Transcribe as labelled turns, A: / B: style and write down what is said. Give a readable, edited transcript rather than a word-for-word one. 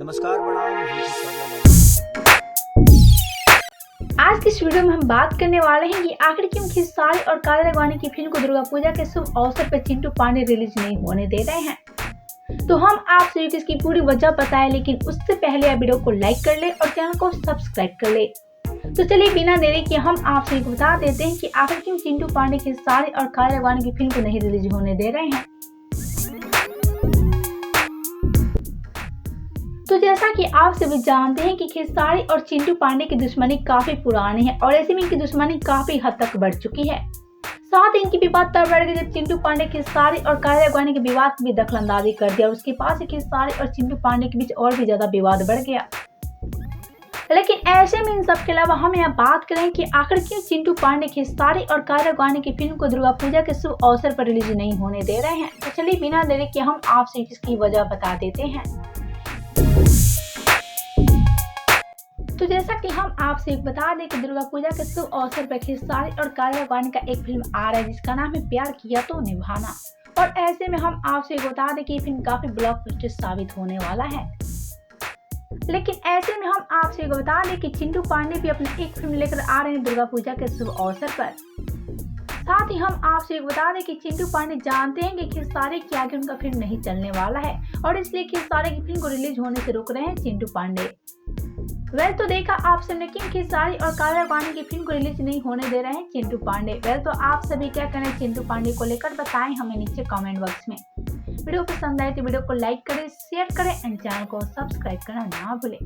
A: नमस्कार प्रणाम।
B: आज की इस वीडियो में हम बात करने वाले हैं कि आखिर क्यों खेसारी और काजल अडवाणी की फिल्म को दुर्गा पूजा के शुभ अवसर पर चिंटू पांडे रिलीज नहीं होने दे रहे हैं। तो हम आप सभी को इसकी पूरी वजह बताएं, लेकिन उससे पहले आप वीडियो को लाइक कर ले और चैनल को सब्सक्राइब कर ले। तो चलिए बिना देरी के हम आप सभी को बता देते हैं कि आखिर क्यों चिंटू पांडे खेसारी और काजल अडवाणी की फिल्म को नहीं रिलीज होने दे रहे हैं। तो जैसा कि आप सभी जानते हैं कि खेसारी और चिंटू पांडे की दुश्मनी काफी पुरानी है और ऐसे में इनकी दुश्मनी काफी हद तक बढ़ चुकी है। साथ ही इनकी विवाद तब बढ़ गई जब चिंटू पांडे खेसारी और काजल अडवाणी के विवाद की भी दखलंदाजी कर दिया और उसके बाद से खेसारी और चिंटू पांडे के बीच और भी ज्यादा विवाद बढ़ गया। लेकिन ऐसे में इन सब के अलावा हम यहाँ बात करें कि आखिर क्यों चिंटू पांडे खेसारी और काजल अडवाणी की फिल्म को दुर्गा पूजा के शुभ अवसर पर रिलीज नहीं होने दे रहे हैं। तो चलिए बिना देरी के हम आपसे इसकी वजह बता देते हैं। तो जैसा कि हम आपसे बता दें कि दुर्गा पूजा के शुभ अवसर पर खेसारी और काजल अडवाणी का एक फिल्म आ रहा है जिसका नाम है प्यार किया तो निभाना। और ऐसे में हम आपसे बता दें कि ये फिल्म काफी ब्लॉकबस्टर साबित होने वाला है। लेकिन ऐसे में हम आपसे बता दें कि चिंटू पांडे भी अपनी एक फिल्म लेकर आ रहे हैं दुर्गा पूजा के शुभ अवसर पर। साथ ही हम आपसे बता दें कि चिंटू पांडे जानते हैं कि खेसारी के आगे उनका फिल्म नहीं चलने वाला है और इसलिए खेसारी की फिल्म को रिलीज होने से रोक रहे हैं चिंटू पांडे। तो देखा आप सबने कि खेसारी और काजल अडवाणी की फिल्म को रिलीज नहीं होने दे रहे हैं चिंटू पांडे। तो आप सभी क्या करें चिंटू पांडे को लेकर बताएं हमें नीचे कमेंट बॉक्स में। वीडियो पसंद आए तो वीडियो को लाइक करें, शेयर करें एंड चैनल को सब्सक्राइब करना ना भूलें।